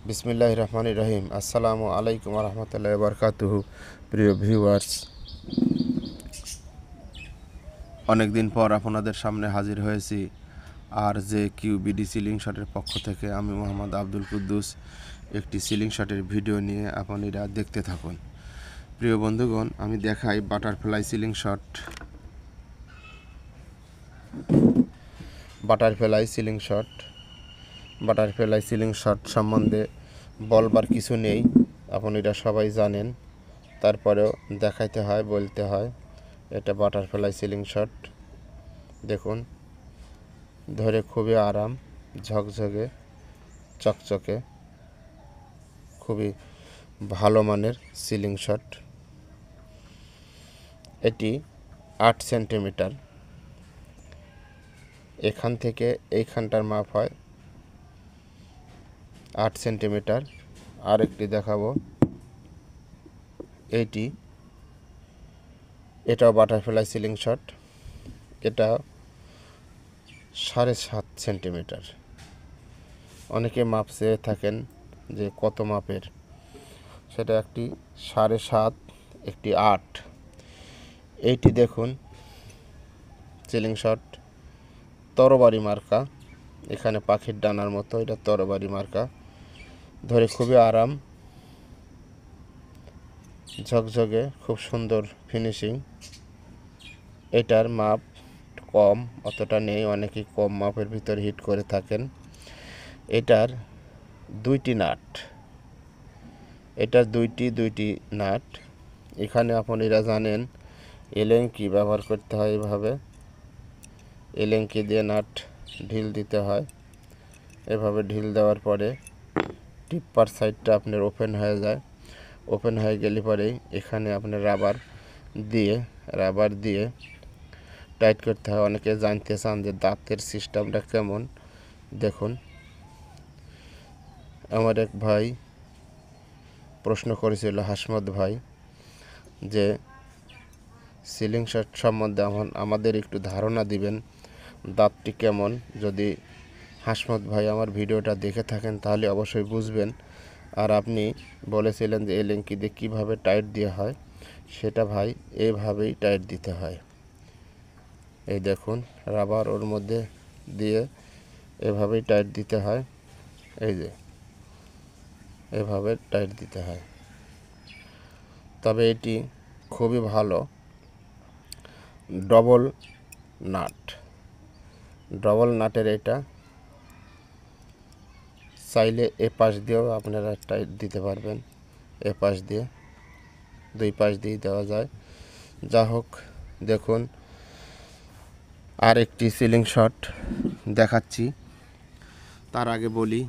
বিসমিল্লাহির রহমানির রহিম। আসসালামু আলাইকুম রহমতুল্লাহি ওয়া বারাকাতুহু। প্রিয় ভিউয়ার্স, অনেকদিন পর আপনাদের সামনে হাজির হয়েছি। আর যে কিউবিডি সিলিং শটের পক্ষ থেকে আমি মোহাম্মদ আব্দুল কুদ্দুস একটি সিলিং শটের ভিডিও নিয়ে আপনারা দেখতে থাকুন। প্রিয় বন্ধুগণ, আমি দেখাই butterfly ceiling shot. Butterfly ceiling shot সম্বন্ধে বলবার কিছু নেই, আপনারা সবাই জানেন। তারপরেও দেখাইতে হয়, বলতে হয়। এটা বাটারফ্লাই সিলিং শট। দেখুন, ধরে খুবই আরাম, ঝকঝকে, চকচকে, খুবই ভালো মানের সিলিং শট। এটি 8 সেন্টিমিটার। এখান থেকে এইখানটার মাপ হয় 8 সেন্টিমিটার। আরেকটি দেখাবো, এটাও বাটারফ্লাই সিলিং শট। এটা 7.5 সেন্টিমিটার। অনেকে মাপ চেয়ে থাকেন যে কত মাপের, সেটা একটি 7.5, একটি 8। এইটি দেখুন সিলিং শট, তরবারি মার্কা। এখানে পাখির ডানার মতো, এটা তরবারি মার্কা। ধরে খুবই আরাম, ঝকঝকে, খুব সুন্দর ফিনিশিং। এটার মাপ কম, অতটা নেই, অনেকেই কম মাপের ভিতর হিট করে থাকেন। এটার দুইটি নাট। এখানে আপনারা জানেন এলেঙ্কি ব্যবহার করতে হয়। এভাবে এলেঙ্কি দিয়ে নাট ঢিল দিতে হয়। এভাবে ঢিল দেওয়ার পরে টিপ্পার সাইডটা আপনার ওপেন হয়ে যায়। ওপেন হয়ে গেলে পরেই এখানে আপনার রাবার দিয়ে টাইট করতে হয়। অনেকে জানতে চান যে দাঁতের সিস্টেমটা কেমন। দেখুন, আমার এক ভাই প্রশ্ন করেছিল, হাসমত ভাই, যে সিলিং শট সম্বন্ধে আমাদের একটু ধারণা দিবেন, দাঁতটি কেমন। যদি হাসমত ভাই আমার ভিডিওটা দেখে থাকেন তাহলে অবশ্যই বুঝবেন। আর আপনি বলেছিলেন যে এলেঙ্কি দিয়ে কীভাবে টাইট দেওয়া হয়, সেটা ভাই এইভাবেই টাইট দিতে হয়। এই দেখুন, রাবার ওর মধ্যে দিয়ে এভাবেই টাইট দিতে হয়। এই যে এভাবে টাইট দিতে হয়। তবে এটি খুবই ভালো ডবল নাটের। এটা চাইলে এ পাশ দিয়েও আপনারা টাইট দিতে পারবেন। এ পাশ দিয়ে, দুই পাশ দিয়ে দেওয়া যায়। যা হোক, দেখুন আর একটি সিলিং শট দেখাচ্ছি। তার আগে বলি,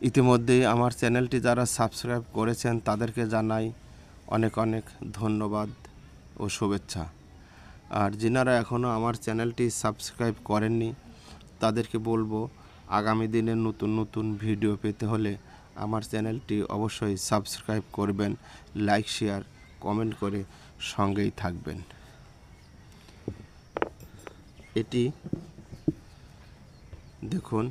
ইতিমধ্যেই আমার চ্যানেলটি যারা সাবস্ক্রাইব করেছেন তাদেরকে জানাই অনেক অনেক ধন্যবাদ ও শুভেচ্ছা। আর যিনারা এখনও আমার চ্যানেলটি সাবস্ক্রাইব করেননি তাদেরকে বলবো, আগামী দিনে নতুন নতুন ভিডিও পেতে হলে আমার চ্যানেলটি অবশ্যই সাবস্ক্রাইব করবেন, লাইক, শেয়ার, কমেন্ট করে সঙ্গেই থাকবেন। এটি দেখুন,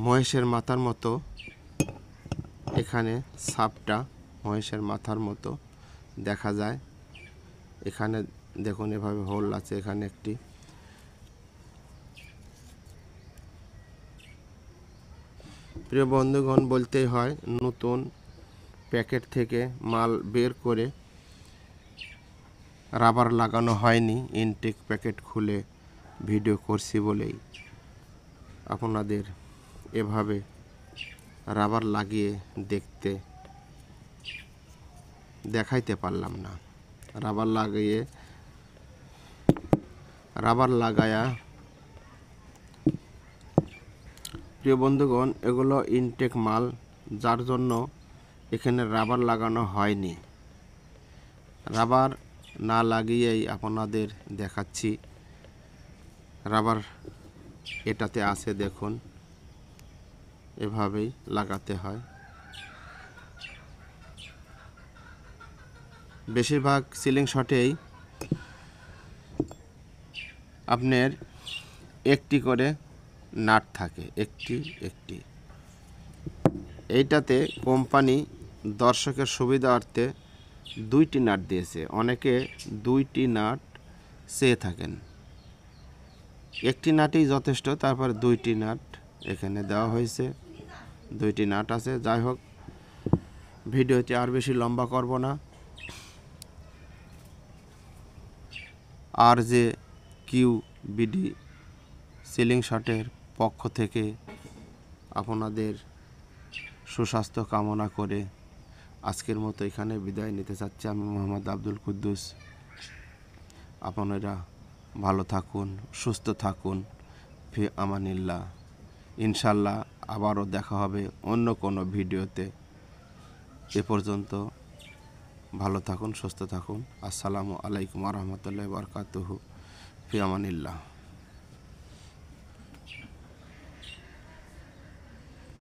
মহেশের মাথার মতো। এখানে সাপটা মহেশের মাথার মতো দেখা যায়। এখানে দেখুন এভাবে হোল আছে। এখানে একটি প্রিয় বন্ধুগণ, বলতেই হয়, নতুন প্যাকেট থেকে মাল বের করে রাবার লাগানো হয়নি। ইনটেক প্যাকেট খুলে ভিডিও করছি বলেই আপনাদের এভাবে রাবার লাগিয়ে দেখাইতে পারলাম না। রাবার লাগায়া প্রিয় বন্ধুগণ, এগুলো ইনটেক মাল, যার জন্য এখানে রাবার লাগানো হয়নি। রাবার না লাগিয়েই আপনাদের দেখাচ্ছি। রাবার এটাতে আছে, দেখুন এভাবেই লাগাতে হয়। বেশিরভাগ সিলিং শটেই আপনার একটি করে নাট থাকে, একটি একটি। এইটাতে কোম্পানি দর্শকের সুবিধার্থে 2টি নাট দিয়েছে। অনেকে 2টি নাট চেয়ে থাকেন, একটি নাটই যথেষ্ট, তারপর 2টি নাট এখানে দেওয়া হয়েছে, 2টি নাট আছে। যাই হোক, ভিডিওটি আর বেশি লম্বা করব না। আর যে কিউ বিডি সিলিং শটের পক্ষ থেকে আপনাদের সুস্বাস্থ্য কামনা করে আজকের মতো এখানে বিদায় নিতে চাচ্ছি। আমি মোহাম্মদ আব্দুল কুদ্দুস। আপনারা ভালো থাকুন, সুস্থ থাকুন, ফি আমানিল্লাহ। ইনশাল্লাহ আবারও দেখা হবে অন্য কোনো ভিডিওতে। এ পর্যন্ত ভালো থাকুন, সুস্থ থাকুন। আসসালামু আলাইকুম ওয়া রাহমাতুল্লাহি ওয়া বারাকাতুহু। ফি আমানিল্লাহ।